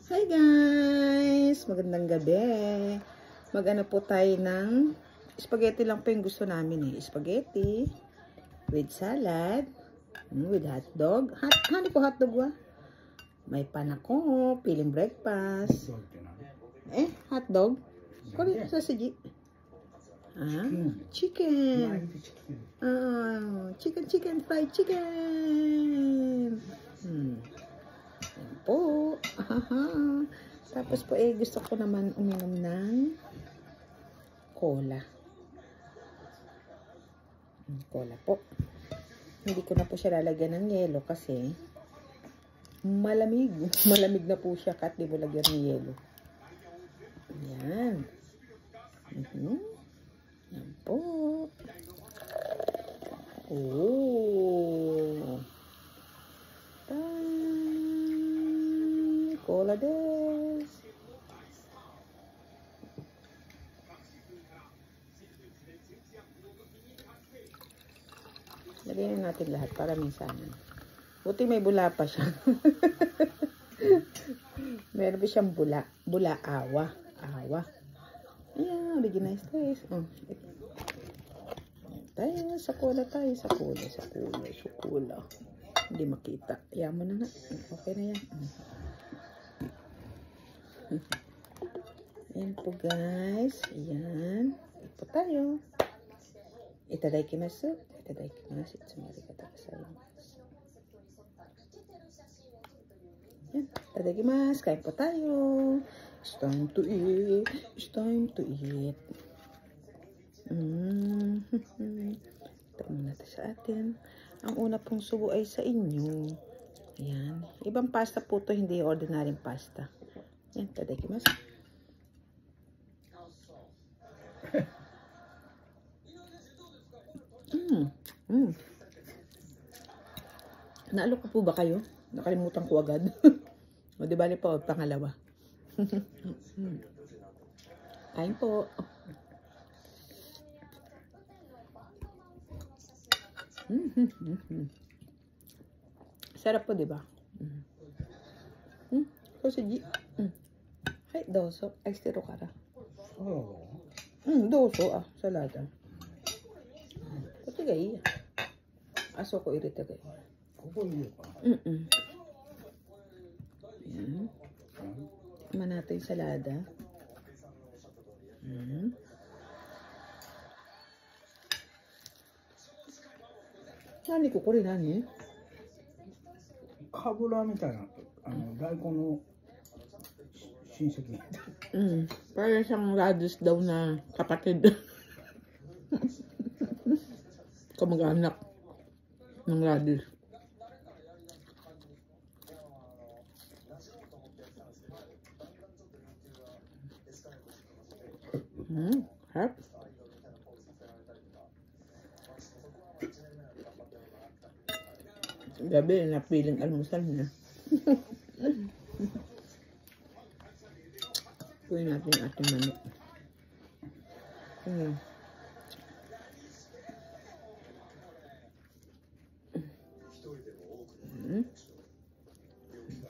Hi guys! Magandang gabi. Mag-ano po tayo ng spaghetti lang po yung gusto namin eh. Spaghetti with salad, with hotdog. Hani po hotdog wa? May panako, piling breakfast. Hotdog? Kung sa sige. Chicken. Chicken, fried chicken. Yan po. Tapos po gusto ko naman uminom ng cola. Cola po. Hindi ko na po siya lalagyan ng yelo kasi malamig. Malamig na po siya kahit di mo lagyan ng yelo. Yan. Yan po. Cola des. Lagyan natin lahat para minsanan. Buti may bula pa siya. Meron pa siyang bula. Bula, awa. Ayan, organized taste. Tayo, sa cola. Hindi makita. Ayan mo na nga. Okay na yan. Ayan po guys. Ayan. Ayan po tayo. Itadakimasu. Ayan. Itadakimasu. Kain po tayo. It's time to eat. Ito muna natin sa atin. Ang una pong subo ay sa inyo. Ayan. Ibang pasta po to, hindi ordinary pasta. Ayan, itadakimasu. Naalo ko po ba kayo? Nakalimutan ko agad. O, di bali po, pangalawa. Kain po. Sarap po, di ba? Sausage. Hai, doso. Extero kara. Doso, salada. Pati gaya. Aso ko irita gaya. Ayan. Naman natin salada. Nani ko rin, nani? かぶらみたいな、大根の親戚。Parang siyang radish daw na kapatid. Kamag-anak ng radish. Harap. Gabi, napiling almusal na. Punin natin yung ating manok.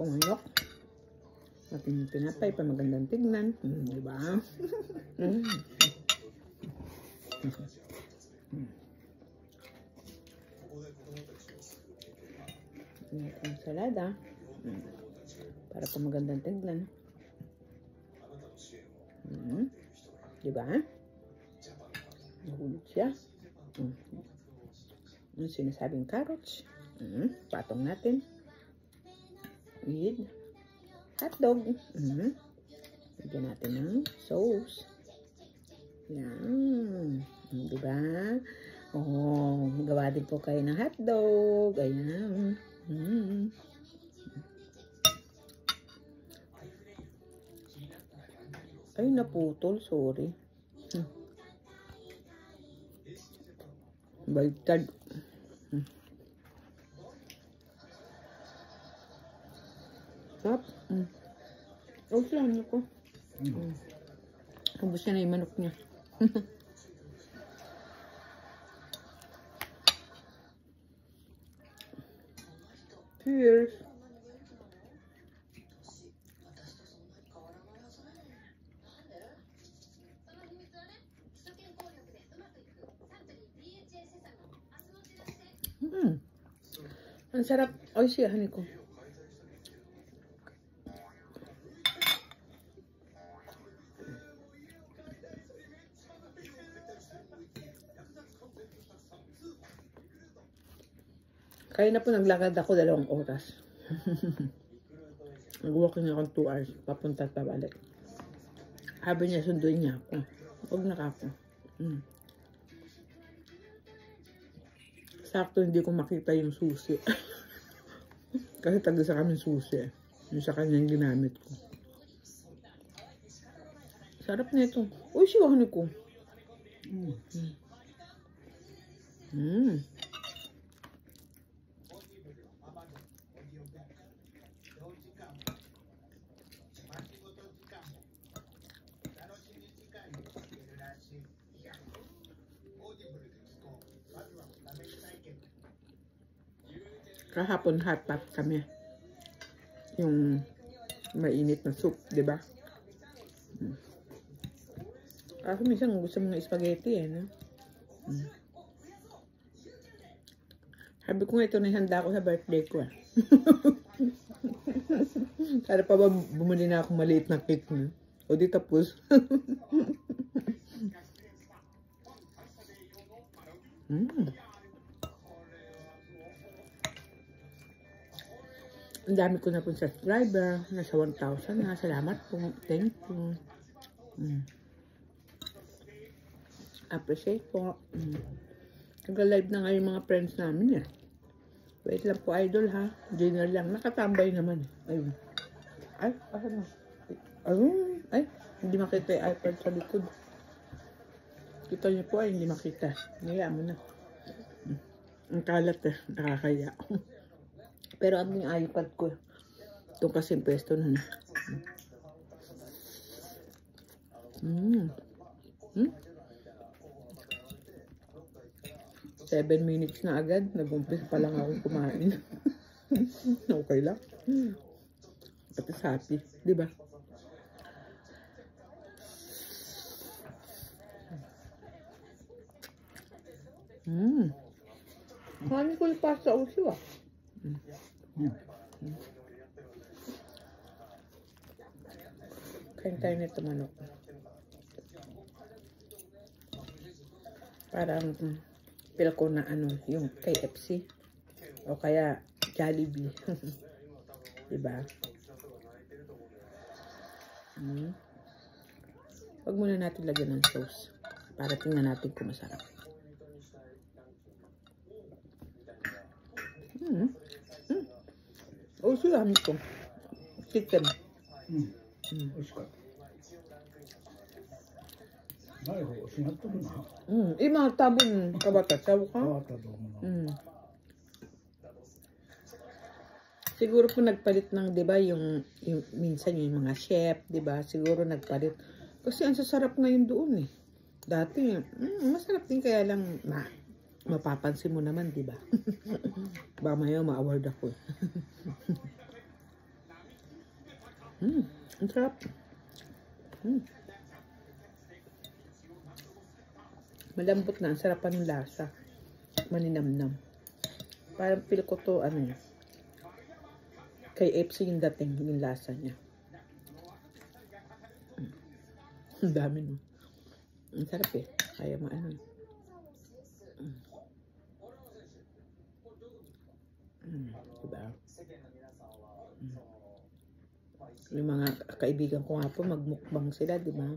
Manok. Ating pinapay pa magandang tignan. Diba? Ating salada. Para pa magandang tignan. Diba? Nahulog siya. Yung sinasabing carrots. Patong natin. With hotdog. Lagyan natin ng sauce. Yan. Diba? Gawa din po kayo ng hotdog. Ayan. Ay, naputol. Sorry. Baliktad. Tap. Saan ako? Ubus na yung manok niya. Cheers. Ang sarap. Oishi, honey ko. Kaya na po naglakad ako 2 oras. Nag-walking ako 2 hours. Papunta at pabalik. Sabi niya, sunduin niya ako. Huwag na ako. Sakto hindi ko makita yung susi. Kasi taga sa kami susi. Yung sa kanyang ginamit ko. Sarap na ito. Uy, siwahan ko. Kahapon hot pot kami. Yung mainit na soup, di ba? Kasi minsan gusto mo ng spaghetti eh, no? Sabi ko nga ito na handa ko sa birthday ko eh. Sana pa ba bumili na ako maliit na cake niyo? O di tapos. Ang dami ko na po subscriber. Nasa 1,000 na. Salamat po. Thank you. Appreciate po. Nag-live na nga yung mga friends namin eh. Wait lang po, idol ha. Dinner lang. Nakatambay naman eh. Ayun. Ay, asan na? Ayun. Ay, hindi makita yung iPad sa likod. Kita niyo po ay hindi makita. Naya mo na. Ang kalat eh. Nakakaya. Pero ang yung iPad ko. Ito kasi pwesto na na. 7 minutes na agad. Nag-umpisa pa lang akong kumain. Okay lang. Pati happy. Diba? Kanin ko yung pasta uso ah. Kain tayo nito manok. Parang pila ko na ano, yung KFC o kaya Jollibee. Diba? Huwag muna natin lagyan ng sauce para tingnan natin kung masarap.おいしいよ、こ切っても。美味しかった。ない方がしなっとるな。今多分変わったちゃうか？変わったと思うな。Siguro po nagpalit ng, di ba, yung minsan yung mga chef, di ba? Siguro nagpalit. Kasi ang sasarap ngayon doon eh. Dati, masarap din kaya lang mapapansin mo naman, di ba? Ba maya ma-award ako. Ang sarap. Malambot na, ang sarap pa ng lasa. Maninamnam. Parang feel ko to, ano yun. Kay FC yung dating, yung lasa niya. Ang dami no. Ang sarap eh. Kaya maano. Diba? Yung mga kaibigan ko nga po, magmukbang sila, diba?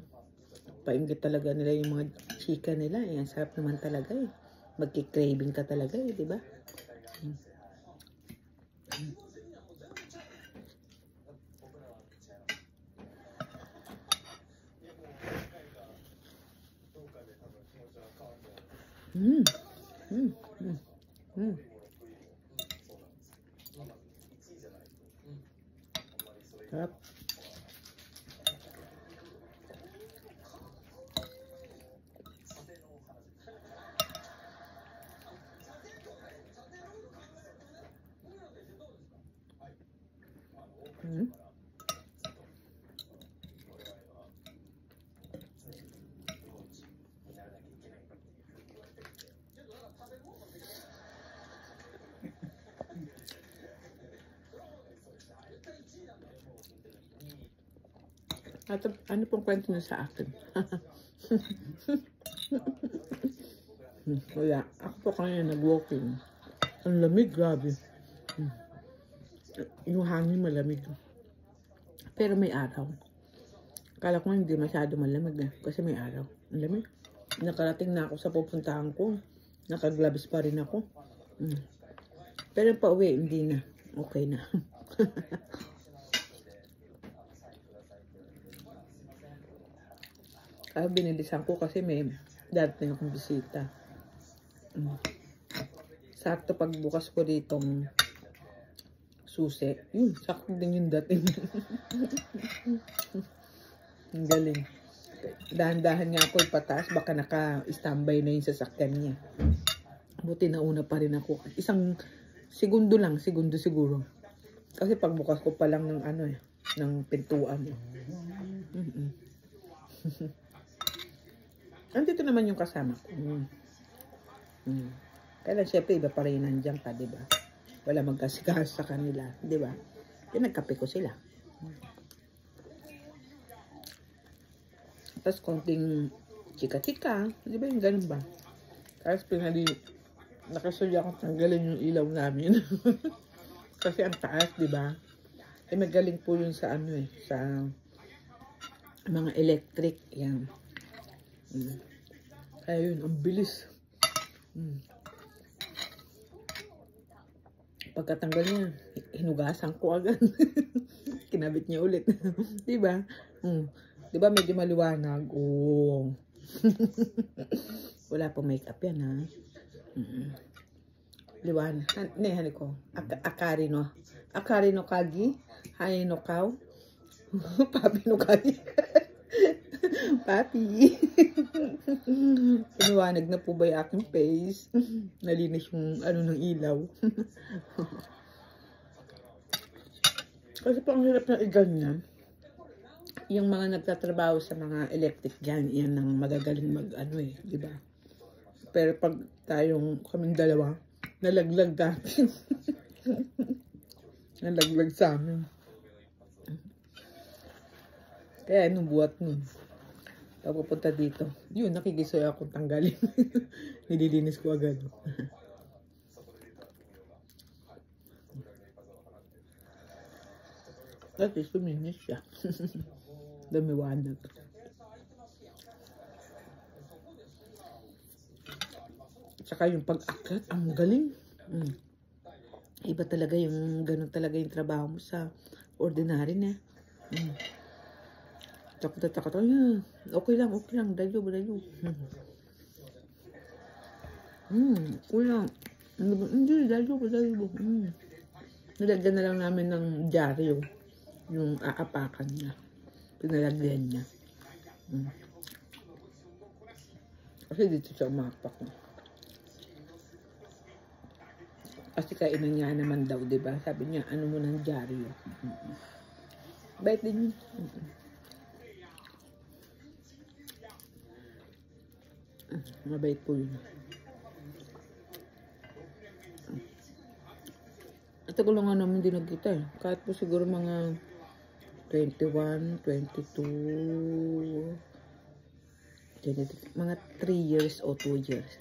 Painggit talaga nila yung mga chika nila. Eh. Ang sarap naman talaga eh. Magkikraving ka talaga eh, diba? Sarap. At ano pong kwento niyo sa akin? Wala. Ako po kanina nag-walking. Ang lamig, grabe. Yung hangin malamig. Pero may araw. Kala ko hindi masyado malamig kasi may araw. Ang lamig. Nakarating na ako sa pupuntahan ko. Nakaglabs pa rin ako. Pero pa uwi, hindi na. Okay na. Kaya binilisan ko kasi may dating akong bisita. Sakto pagbukas ko ditong susi. Sakto din yung dating. Ang galing. Dahan-dahan niya ako ipataas. Baka naka-standby na yung sasakyan niya. Buti nauna pa rin ako. Isang segundo lang. Segundo siguro. Kasi pagbukas ko pa lang ng ng pintuan. Andito naman yung kasama ko. Kaya lang syempre iba pa rin nandiyan ka, diba? Wala magkasikas sa kanila, diba? Pinagkape ko sila. Tapos konting chika-chika, diba yung ganun ba? Tapos nakasulya akong tanggalin yung ilaw namin. Kasi ang taas, diba? Eh magaling po yun sa sa mga electric, yan. Kaya yun, ang bilis. Pagkatanggal niya, hinugasan ko agad. Kinabit niya ulit. Diba? Diba medyo maliwanag? Oh. Wala pong makeup yan, ha? Liwanag. Hani ko. Akari no. Akari no kagi. Hani no kaw. Papi no kagi. Papi. Piniwanag na po ba yung aking face? Nalinis yung ng ilaw. Kasi po ang hirap na iganyan. Yung mga nagtatrabaho sa mga electric dyan, yan ang magagaling diba? Pero pag kaming dalawa, nalaglag natin. Nalaglag sa amin. Kaya nung buhat nun. Papupunta dito. Yun, nakikisoy akong tanggalin. Nililinis ko agad. At least luminis siya. Damiwanag. Tsaka yung pag-akyat, ang galing. Iba talaga yung, ganun talaga yung trabaho mo sa ordinary na. Takot. Okay lang. Dayo. Kulang. Hindi, dayo. Nilagyan na lang namin ng dyaryo. Yung aapakan niya. Pinalagyan niya. Kasi dito siya umapak. Kasi kainan niya naman daw, diba? Sabi niya, ano mo ng dyaryo. Bait din yun. Mabait po yun. At tagal nga namin din nagkita eh. Kahit po siguro mga 21, 22, mga 3 years o 2 years.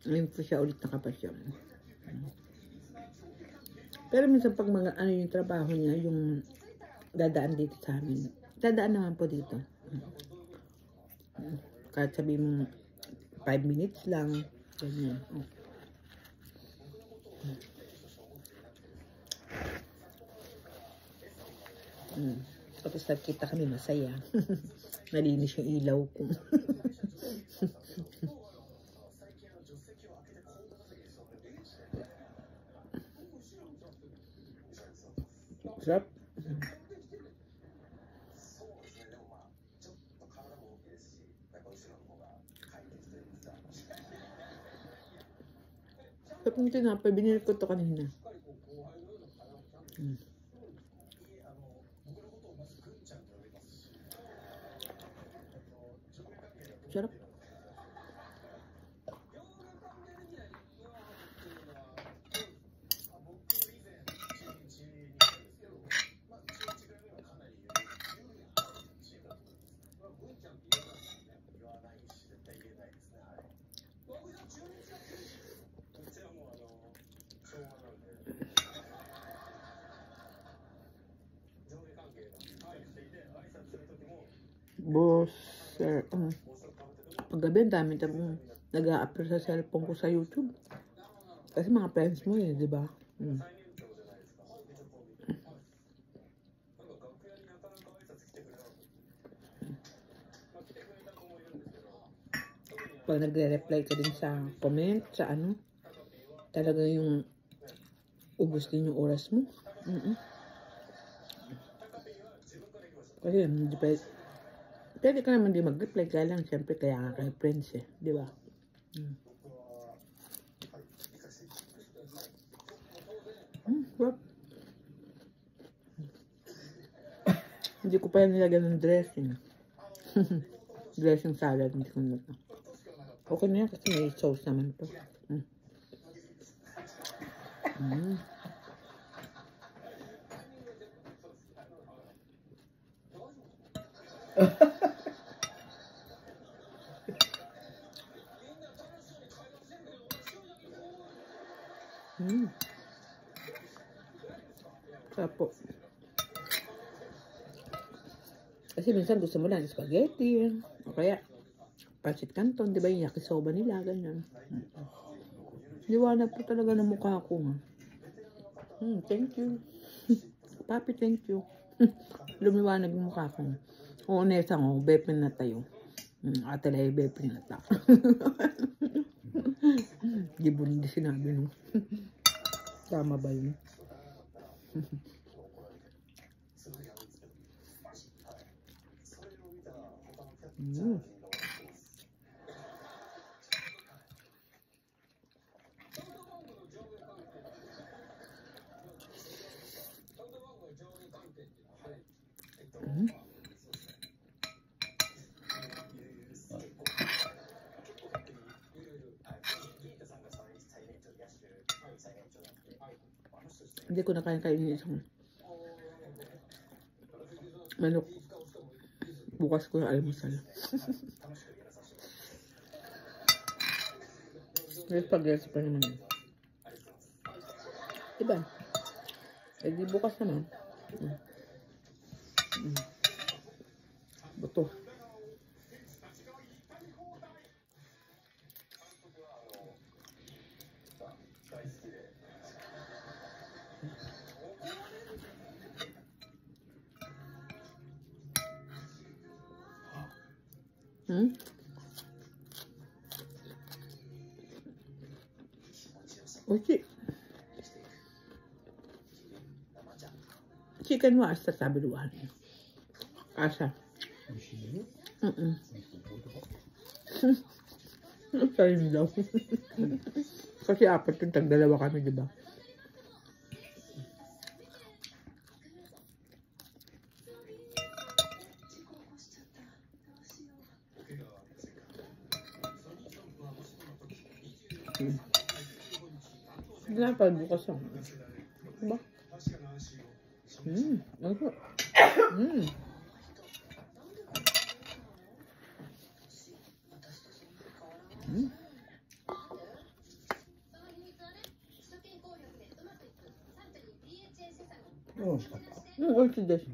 Ngayon po siya ulit nakapasyal. Pero minsan pag mga yung trabaho niya, yung dadaan dito sa amin. Dadaan naman po dito. Kahit sabi mo 5 minutes lang. Ganyan. Tapos nagkita kami masaya. Nalinis yung ilaw ko. Sarap. Sarap ng tinapay. Binili ko ito kanina. Sarap. boss, paggabi, ang dami nag-a-upload sa cellphone ko sa YouTube. Kasi mga friends mo eh, di ba? Pag nagre-reply ka din sa comment, sa ano, talaga yung ubos din yung oras mo. Kasi pwede ka naman din mag-reply, kaya lang syempre kaya nga kayo friends eh, di ba? What? Hindi ko pa yan nilagyan ng dressing. Dressing salad, hindi ko nilagyan. Okay na yan kasi may sauce naman to. Sapo. Kasi minsan gusto mo lang spaghetti o kaya pancit canton, di ba yung yakisoba nila, ganyan. Liwanag po talaga ng mukha ko. Thank you. Papi, thank you. Lumiwanag yung mukha ko. Oo, nesa ko, bepin na tayo. Atalay, bepin na ta. Di ba hindi sinabi no? Tama ba yun? Hindi ko na kaya yung isang manok. Bukas ko yung almusal. May spaghetti pa naman. Diba? Eh di bukas naman. Buto. Oishi. Chicken wa ashita taberu wa ne. Asa. Kain daw. Kasi apat yung tagdalawa kami, di ba? Dapat bukas ang diba? Ako. Oh, stop. Oishi desu.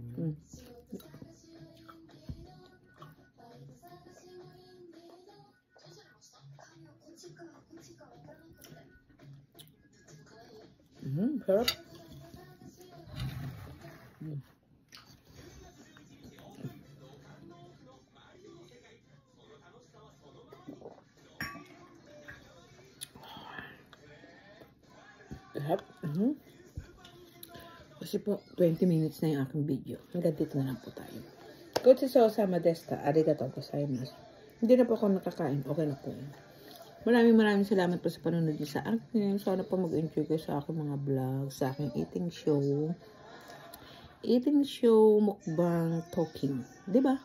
Sarap. Sarap. Kasi po, 20 minutes na yung aking video. Hanggang dito na lang po tayo. Gochisousama deshita. Arigatou gozaimasu. Hindi na po ako nakakain. Okay na po yun. Maraming salamat po sa panonood niyo sa akin. Sana po mag-enjoy kayo sa aking mga vlog, sa aking eating show. Eating show, mukbang, talking. Diba?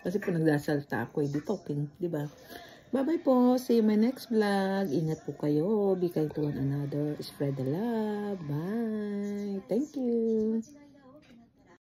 Kasi po nagdasalta ako, di talking. Diba? Bye-bye po. See you in my next vlog. Ingat po kayo. Be kind to one another. Spread the love. Bye. Thank you.